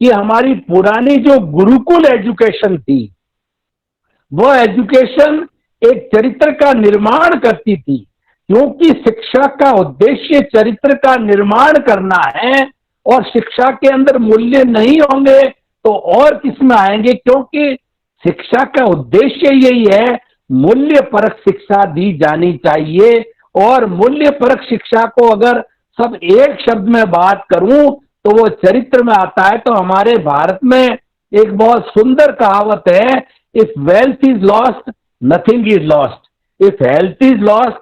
कि हमारी पुरानी जो गुरुकुल एजुकेशन थी, वो एजुकेशन एक चरित्र का निर्माण करती थी, क्योंकि शिक्षा का उद्देश्य चरित्र का निर्माण करना है। और शिक्षा के अंदर मूल्य नहीं होंगे तो और किसमें आएंगे, क्योंकि शिक्षा का उद्देश्य यही है, मूल्य परक शिक्षा दी जानी चाहिए। और मूल्य परक शिक्षा को अगर सब एक शब्द में बात करूं तो वो चरित्र में आता है। तो हमारे भारत में एक बहुत सुंदर कहावत है, if wealth is lost nothing is lost, if health is lost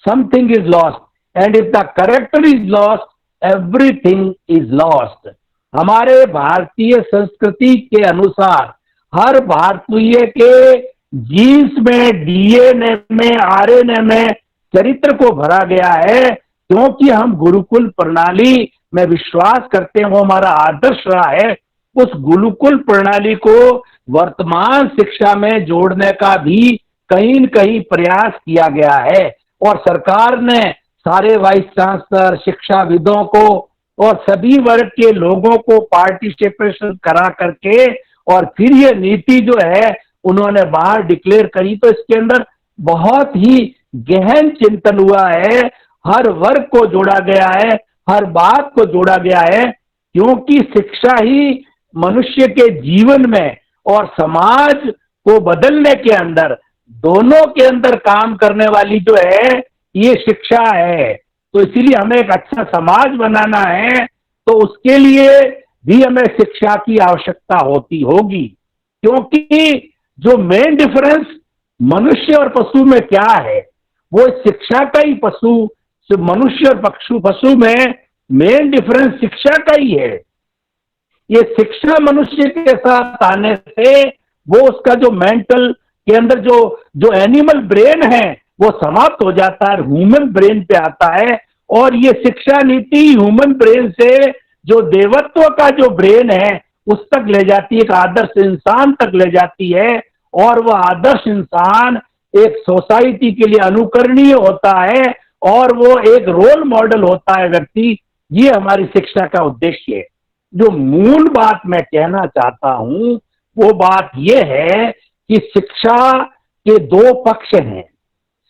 something is lost, and if the character is lost everything is lost. हमारे भारतीय संस्कृति के अनुसार हर भारतीय के जीन्स में, डीएनए में, आरएनए में चरित्र को भरा गया है, क्योंकि हम गुरुकुल प्रणाली में विश्वास करते हैं, वो हमारा आदर्श रहा है। उस गुरुकुल प्रणाली को वर्तमान शिक्षा में जोड़ने का भी कहीं न कहीं प्रयास किया गया है। और सरकार ने सारे वाइस चांसलर, शिक्षाविदों को और सभी वर्ग के लोगों को पार्टिसिपेशन करा करके और फिर ये नीति जो है उन्होंने बाहर डिक्लेयर करी। तो इसके अंदर बहुत ही गहन चिंतन हुआ है, हर वर्ग को जोड़ा गया है, हर बात को जोड़ा गया है, क्योंकि शिक्षा ही मनुष्य के जीवन में और समाज को बदलने के अंदर, दोनों के अंदर काम करने वाली जो है ये शिक्षा है। तो इसीलिए हमें एक अच्छा समाज बनाना है, तो उसके लिए भी हमें शिक्षा की आवश्यकता होगी। क्योंकि जो मेन डिफरेंस मनुष्य और पशु में क्या है, वो शिक्षा का ही मनुष्य और पशु में मेन डिफरेंस शिक्षा का ही है। ये शिक्षा मनुष्य के साथ आने से वो उसका जो मेंटल के अंदर जो एनिमल ब्रेन है वो समाप्त हो जाता है, ह्यूमन ब्रेन पे आता है। और ये शिक्षा नीति ह्यूमन ब्रेन से जो देवत्व का जो ब्रेन है उस तक ले जाती है, एक आदर्श इंसान तक ले जाती है। और वह आदर्श इंसान एक सोसाइटी के लिए अनुकरणीय होता है और वो एक रोल मॉडल होता है व्यक्ति। ये हमारी शिक्षा का उद्देश्य है। जो मूल बात मैं कहना चाहता हूं वो बात यह है कि शिक्षा के दो पक्ष हैं।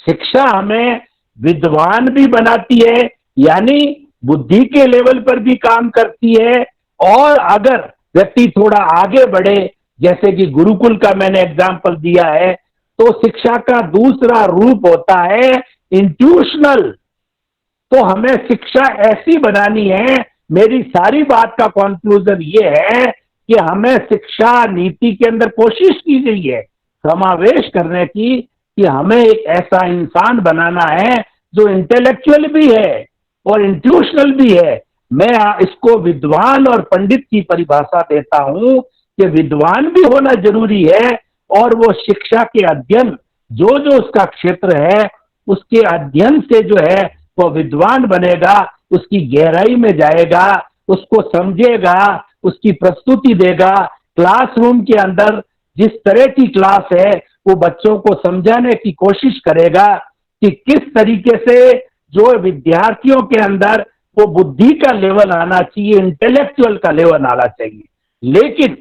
शिक्षा हमें विद्वान भी बनाती है, यानी बुद्धि के लेवल पर भी काम करती है। और अगर व्यक्ति थोड़ा आगे बढ़े, जैसे कि गुरुकुल का मैंने एग्जाम्पल दिया है, तो शिक्षा का दूसरा रूप होता है इंट्यूशनल। तो हमें शिक्षा ऐसी बनानी है, मेरी सारी बात का कंक्लूजन ये है कि हमें शिक्षा नीति के अंदर कोशिश की गई है समावेश करने की, कि हमें एक ऐसा इंसान बनाना है जो इंटेलेक्चुअल भी है और इंट्यूशनल भी है। मैं इसको विद्वान और पंडित की परिभाषा देता हूं कि विद्वान भी होना जरूरी है, और वो शिक्षा के अध्ययन जो उसका क्षेत्र है उसके अध्ययन से जो है वो विद्वान बनेगा, उसकी गहराई में जाएगा, उसको समझेगा, उसकी प्रस्तुति देगा। क्लासरूम के अंदर जिस तरह की क्लास है वो बच्चों को समझाने की कोशिश करेगा कि किस तरीके से जो विद्यार्थियों के अंदर वो बुद्धि का लेवल आना चाहिए, इंटेलेक्चुअल का लेवल आना चाहिए। लेकिन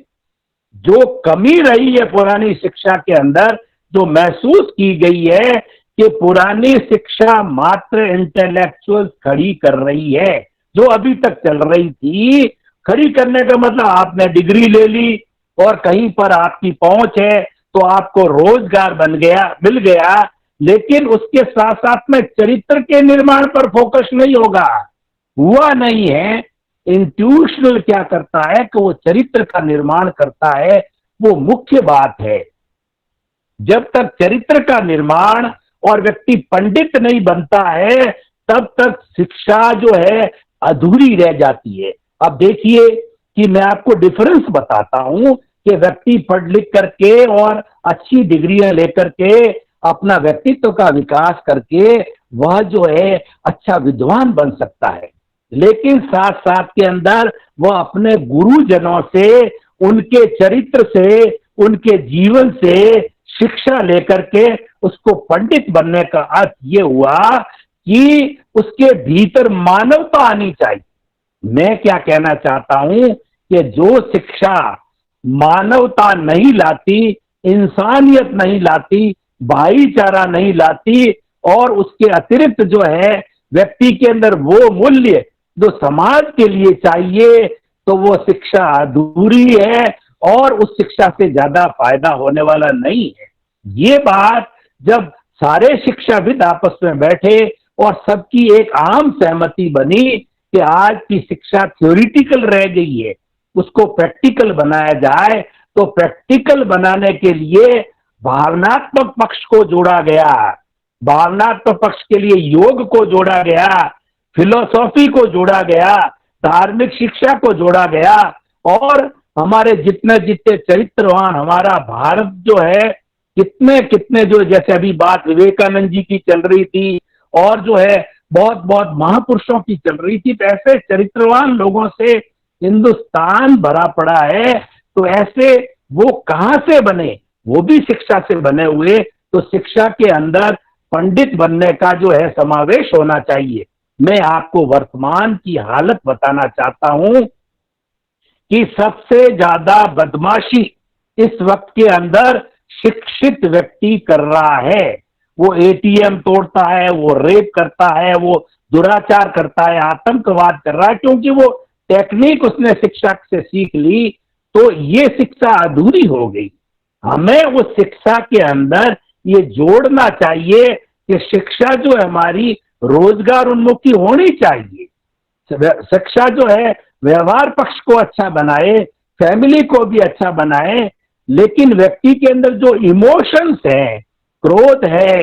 जो कमी रही है पुरानी शिक्षा के अंदर, जो महसूस की गई है कि पुरानी शिक्षा मात्र इंटेलेक्चुअल खड़ी कर रही है, जो अभी तक चल रही थी। खड़ी करने का मतलब आपने डिग्री ले ली और कहीं पर आपकी पहुंच है तो आपको रोजगार मिल गया, लेकिन उसके साथ साथ में चरित्र के निर्माण पर फोकस नहीं होगा, हुआ नहीं है। इंट्यूशनल क्या करता है कि वो चरित्र का निर्माण करता है, वो मुख्य बात है। जब तक चरित्र का निर्माण और व्यक्ति पंडित नहीं बनता है तब तक शिक्षा जो है अधूरी रह जाती है। अब देखिए कि मैं आपको डिफरेंस बताता हूं कि व्यक्ति पढ़ लिख करके और अच्छी डिग्रियां लेकर के अपना व्यक्तित्व का विकास करके वह जो है अच्छा विद्वान बन सकता है, लेकिन साथ साथ के अंदर वह अपने गुरुजनों से, उनके चरित्र से, उनके जीवन से शिक्षा लेकर के उसको पंडित बनने का अर्थ ये हुआ कि उसके भीतर मानवता आनी चाहिए। मैं क्या कहना चाहता हूं कि जो शिक्षा मानवता नहीं लाती, इंसानियत नहीं लाती, भाईचारा नहीं लाती, और उसके अतिरिक्त जो है व्यक्ति के अंदर वो मूल्य जो समाज के लिए चाहिए, तो वो शिक्षा अधूरी है और उस शिक्षा से ज्यादा फायदा होने वाला नहीं है। ये बात जब सारे शिक्षाविद आपस में बैठे और सबकी एक आम सहमति बनी कि आज की शिक्षा थ्योरिटिकल रह गई है, उसको प्रैक्टिकल बनाया जाए, तो प्रैक्टिकल बनाने के लिए भावनात्मक पक्ष को जोड़ा गया। भावनात्मक पक्ष के लिए योग को जोड़ा गया, फिलोसॉफी को जोड़ा गया, धार्मिक शिक्षा को जोड़ा गया, और हमारे जितने जितने चरित्रवान हमारा भारत जो है, कितने कितने जो, जैसे अभी बात विवेकानंद जी की चल रही थी और जो है बहुत बहुत महापुरुषों की चल रही थी, तो ऐसे चरित्रवान लोगों से हिंदुस्तान भरा पड़ा है। तो ऐसे वो कहां से बने? वो भी शिक्षा से बने हुए। तो शिक्षा के अंदर पंडित बनने का जो है समावेश होना चाहिए। मैं आपको वर्तमान की हालत बताना चाहता हूं कि सबसे ज्यादा बदमाशी इस वक्त के अंदर शिक्षित व्यक्ति कर रहा है। वो एटीएम तोड़ता है, वो रेप करता है, वो दुराचार करता है, आतंकवाद कर रहा है, क्योंकि वो टेक्निक उसने शिक्षा से सीख ली। तो ये शिक्षा अधूरी हो गई। हमें उस शिक्षा के अंदर ये जोड़ना चाहिए कि शिक्षा जो है हमारी रोजगार उन्मुखी होनी चाहिए। शिक्षा जो है व्यवहार पक्ष को अच्छा बनाए, फैमिली को भी अच्छा बनाए, लेकिन व्यक्ति के अंदर जो इमोशंस है, क्रोध है,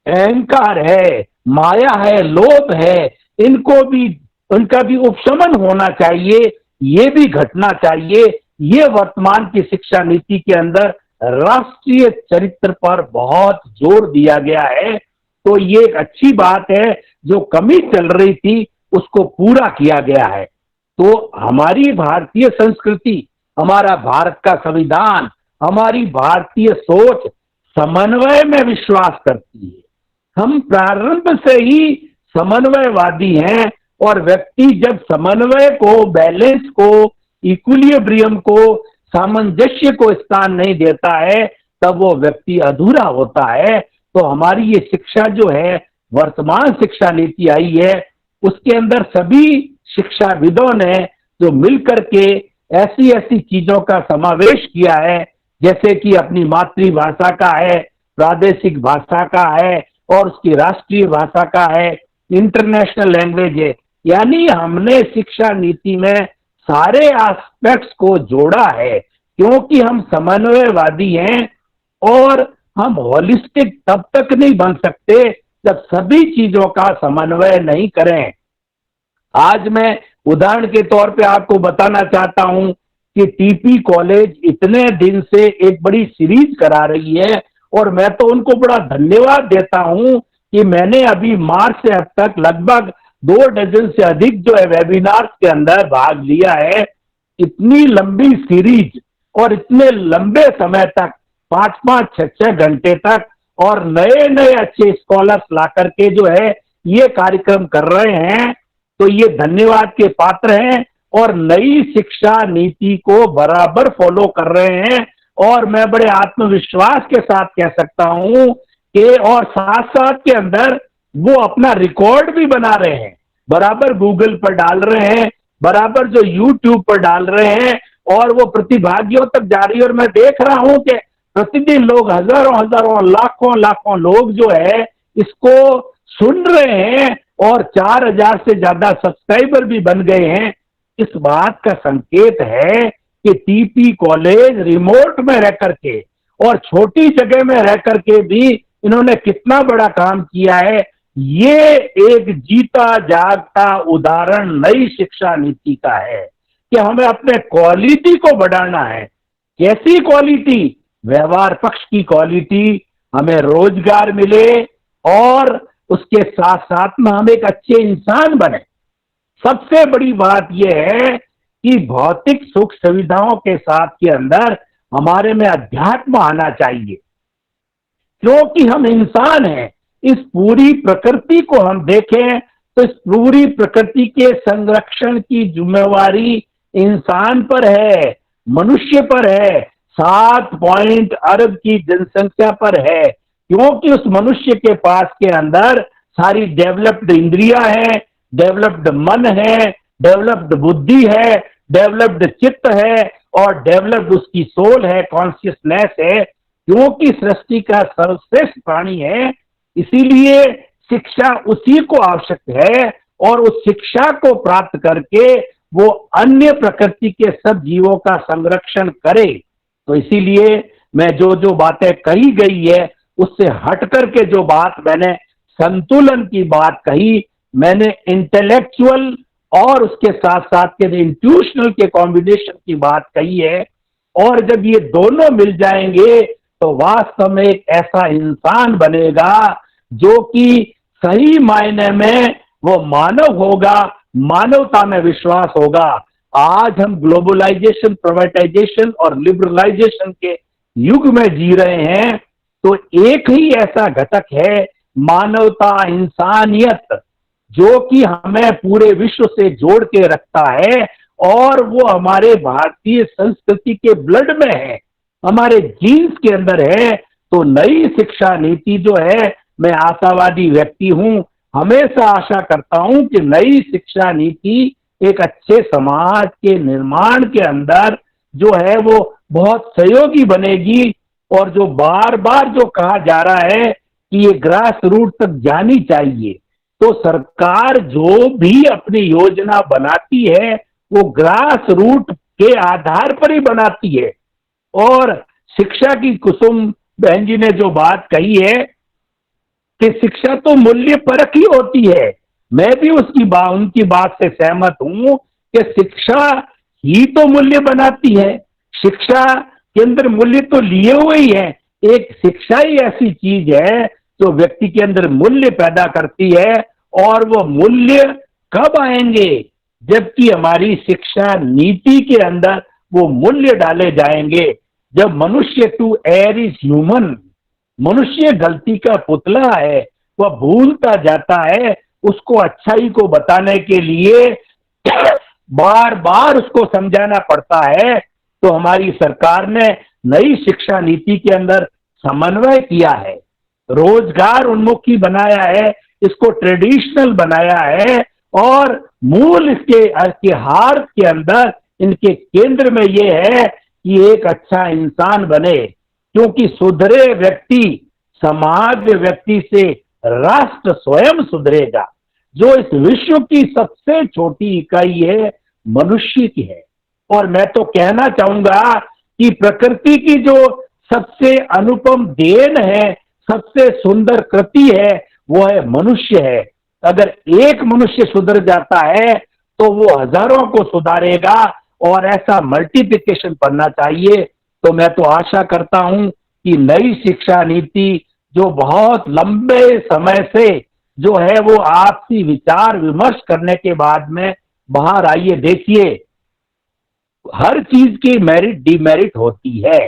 अहंकार है, माया है, लोभ है, इनको भी, उनका भी उपशमन होना चाहिए, ये भी घटना चाहिए। ये वर्तमान की शिक्षा नीति के अंदर राष्ट्रीय चरित्र पर बहुत जोर दिया गया है। तो ये एक अच्छी बात है, जो कमी चल रही थी उसको पूरा किया गया है। तो हमारी भारतीय संस्कृति, हमारा भारत का संविधान, हमारी भारतीय सोच समन्वय में विश्वास करती है। हम प्रारंभ से ही समन्वयवादी हैं, और व्यक्ति जब समन्वय को, बैलेंस को, इक्विलिब्रियम को, सामंजस्य को स्थान नहीं देता है, तब वो व्यक्ति अधूरा होता है। तो हमारी ये शिक्षा जो है, वर्तमान शिक्षा नीति आई है, उसके अंदर सभी शिक्षाविदों ने जो मिलकर के ऐसी ऐसी चीजों का समावेश किया है, जैसे कि अपनी मातृभाषा का है, प्रादेशिक भाषा का है, और उसकी राष्ट्रीय भाषा का है, इंटरनेशनल लैंग्वेज है। यानी हमने शिक्षा नीति में सारे एस्पेक्ट्स को जोड़ा है, क्योंकि हम समन्वयवादी हैं, और हम होलिस्टिक तब तक नहीं बन सकते जब सभी चीजों का समन्वय नहीं करें। आज मैं उदाहरण के तौर पे आपको बताना चाहता हूं कि टीपी कॉलेज इतने दिन से एक बड़ी सीरीज करा रही है, और मैं तो उनको बड़ा धन्यवाद देता हूं कि मैंने अभी मार्च से अब तक लगभग 2 डजन से अधिक जो है वेबिनार्स के अंदर भाग लिया है। इतनी लंबी सीरीज और इतने लंबे समय तक, 5-5, 6-6 घंटे तक, और नए नए अच्छे स्कॉलर्स ला करके जो है ये कार्यक्रम कर रहे हैं, तो ये धन्यवाद के पात्र हैं, और नई शिक्षा नीति को बराबर फॉलो कर रहे हैं। और मैं बड़े आत्मविश्वास के साथ कह सकता हूं कि, और साथ साथ के अंदर वो अपना रिकॉर्ड भी बना रहे हैं, बराबर गूगल पर डाल रहे हैं, बराबर जो यूट्यूब पर डाल रहे हैं, और वो प्रतिभागियों तक जा रही है। और मैं देख रहा हूं कि प्रतिदिन लोग हजारों हजारों, लाखों लाखों लोग जो है इसको सुन रहे हैं, और 4000 से ज्यादा सब्सक्राइबर भी बन गए हैं। इस बात का संकेत है कि टीपी कॉलेज रिमोट में रह करके और छोटी जगह में रह करके भी इन्होंने कितना बड़ा काम किया है। ये एक जीता जागता उदाहरण नई शिक्षा नीति का है कि हमें अपने क्वालिटी को बढ़ाना है। कैसी क्वालिटी? व्यवहार पक्ष की क्वालिटी, हमें रोजगार मिले, और उसके साथ साथ में हम एक अच्छे इंसान बने। सबसे बड़ी बात यह है कि भौतिक सुख सुविधाओं के साथ के अंदर हमारे में अध्यात्म आना चाहिए, क्योंकि हम इंसान हैं। इस पूरी प्रकृति को हम देखें तो इस पूरी प्रकृति के संरक्षण की जिम्मेवारी इंसान पर है, मनुष्य पर है, 7 अरब की जनसंख्या पर है, क्योंकि उस मनुष्य के पास के अंदर सारी डेवलप्ड इंद्रियां हैं, डेवलप्ड मन है, डेवलप्ड बुद्धि है, डेवलप्ड चित्त है और डेवलप्ड उसकी सोल है, कॉन्शियसनेस है, क्योंकि सृष्टि का सर्वश्रेष्ठ प्राणी है। इसीलिए शिक्षा उसी को आवश्यक है और उस शिक्षा को प्राप्त करके वो अन्य प्रकृति के सब जीवों का संरक्षण करे। तो इसीलिए मैं जो जो बातें कही गई है उससे हट करके जो बात मैंने संतुलन की बात कही, मैंने इंटेलेक्चुअल और उसके साथ साथ के इंट्यूशनल के कॉम्बिनेशन की बात कही है। और जब ये दोनों मिल जाएंगे तो वास्तव में एक ऐसा इंसान बनेगा जो कि सही मायने में वो मानव होगा, मानवता में विश्वास होगा। आज हम ग्लोबलाइजेशन, प्राइवेटाइजेशन और लिबरलाइजेशन के युग में जी रहे हैं, तो एक ही ऐसा घटक है मानवता, इंसानियत, जो कि हमें पूरे विश्व से जोड़ के रखता है और वो हमारे भारतीय संस्कृति के ब्लड में है, हमारे जीन्स के अंदर है। तो नई शिक्षा नीति जो है, मैं आशावादी व्यक्ति हूं, हमेशा आशा करता हूं कि नई शिक्षा नीति एक अच्छे समाज के निर्माण के अंदर जो है वो बहुत सहयोगी बनेगी। और जो बार बार जो कहा जा रहा है कि ये ग्रास रूट तक जानी चाहिए, तो सरकार जो भी अपनी योजना बनाती है वो ग्रास रूट के आधार पर ही बनाती है। और शिक्षा की कुसुम बहन जी ने जो बात कही है कि शिक्षा तो मूल्य परक ही होती है, मैं भी उनकी बात से सहमत हूं कि शिक्षा ही तो मूल्य बनाती है। शिक्षा के अंदर मूल्य तो लिए हुए ही है। एक शिक्षा ही ऐसी चीज है जो व्यक्ति के अंदर मूल्य पैदा करती है। और वो मूल्य कब आएंगे? जबकि हमारी शिक्षा नीति के अंदर वो मूल्य डाले जाएंगे। जब मनुष्य टू एयर इज ह्यूमन, मनुष्य गलती का पुतला है, वह भूलता जाता है। उसको अच्छाई को बताने के लिए बार बार उसको समझाना पड़ता है। तो हमारी सरकार ने नई शिक्षा नीति के अंदर समन्वय किया है, रोजगार उन्मुखी बनाया है, इसको ट्रेडिशनल बनाया है और मूल इसके हार के अंदर इनके केंद्र में ये है कि एक अच्छा इंसान बने, क्योंकि सुधरे व्यक्ति समाज व्यक्ति से राष्ट्र स्वयं सुधरेगा। जो इस विश्व की सबसे छोटी इकाई है मनुष्य की है। और मैं तो कहना चाहूंगा कि प्रकृति की जो सबसे अनुपम देन है, सबसे सुंदर कृति है, वो है मनुष्य है। अगर एक मनुष्य सुधर जाता है तो वो हजारों को सुधारेगा और ऐसा मल्टीप्लिकेशन पढ़ना चाहिए। तो मैं तो आशा करता हूं कि नई शिक्षा नीति जो बहुत लंबे समय से जो है वो आपसी विचार विमर्श करने के बाद में बाहर आई है। देखिए, हर चीज की मेरिट डिमेरिट होती है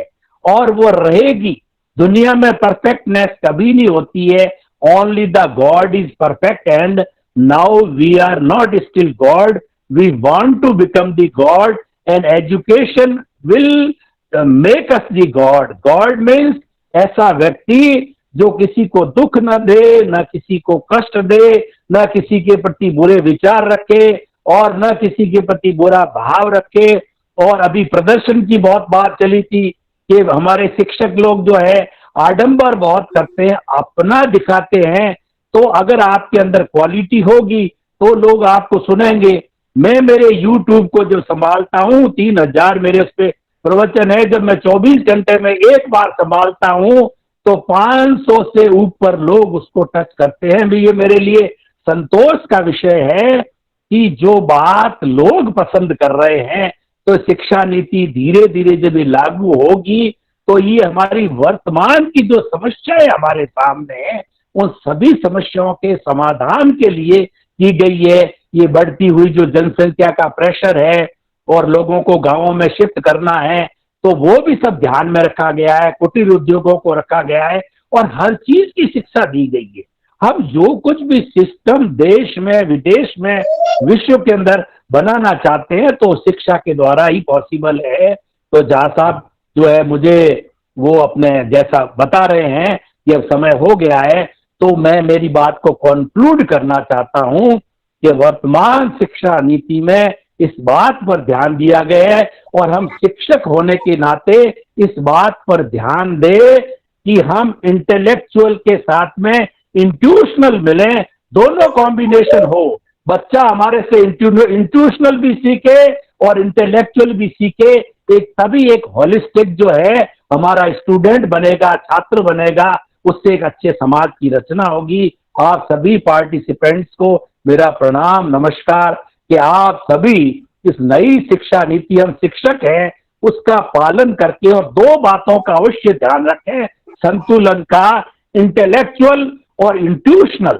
और वो रहेगी। दुनिया में परफेक्टनेस कभी नहीं होती है। Only the god is perfect and now we are not still god, we want to become the god and education will make us the god. God means ऐसा व्यक्ति जो किसी को दुख न दे, न किसी को कष्ट दे, न किसी के प्रति बुरे विचार रखे और न किसी के प्रति बुरा भाव रखे। और अभी प्रदर्शन की बहुत बात चली थी कि हमारे शिक्षक लोग जो है आडंबर बहुत करते हैं, अपना दिखाते हैं। तो अगर आपके अंदर क्वालिटी होगी तो लोग आपको सुनेंगे। मैं मेरे YouTube को जो संभालता हूँ, 3000 मेरे उस पर प्रवचन है, जब मैं 24 घंटे में एक बार संभालता हूँ तो 500 से ऊपर लोग उसको टच करते हैं। ये मेरे लिए संतोष का विषय है कि जो बात लोग पसंद कर रहे हैं। तो शिक्षा नीति धीरे धीरे जब ये लागू होगी तो ये हमारी वर्तमान की जो समस्याएं हमारे सामने है, उन सभी समस्याओं के समाधान के लिए की गई है। ये बढ़ती हुई जो जनसंख्या का प्रेशर है और लोगों को गांवों में शिफ्ट करना है, तो वो भी सब ध्यान में रखा गया है। कुटीर उद्योगों को रखा गया है और हर चीज की शिक्षा दी गई है। हम जो कुछ भी सिस्टम देश में, विदेश में, विश्व के अंदर बनाना चाहते हैं तो शिक्षा के द्वारा ही पॉसिबल है। तो जहाँ साहब जो है मुझे वो अपने जैसा बता रहे हैं कि अब समय हो गया है, तो मैं मेरी बात को कंक्लूड करना चाहता हूं कि वर्तमान शिक्षा नीति में इस बात पर ध्यान दिया गया है और हम शिक्षक होने के नाते इस बात पर ध्यान दें कि हम इंटेलेक्चुअल के साथ में इंट्यूशनल मिलें, दोनों कॉम्बिनेशन हो। बच्चा हमारे से इंट्यूशनल भी सीखे और इंटेलेक्चुअल भी सीखे, एक तभी एक होलिस्टिक जो है हमारा स्टूडेंट बनेगा, छात्र बनेगा, उससे एक अच्छे समाज की रचना होगी। आप सभी पार्टिसिपेंट्स को मेरा प्रणाम, नमस्कार कि आप सभी इस नई शिक्षा नीति, हम शिक्षक हैं, उसका पालन करके और दो बातों का अवश्य ध्यान रखें, संतुलन का, इंटेलेक्चुअल और इंट्यूशनल,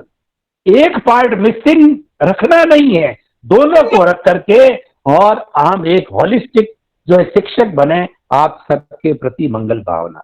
एक पार्ट मिसिंग रखना नहीं है, दोनों को रख करके और हम एक होलिस्टिक जो है शिक्षक बने। आप सबके प्रति मंगल भावना।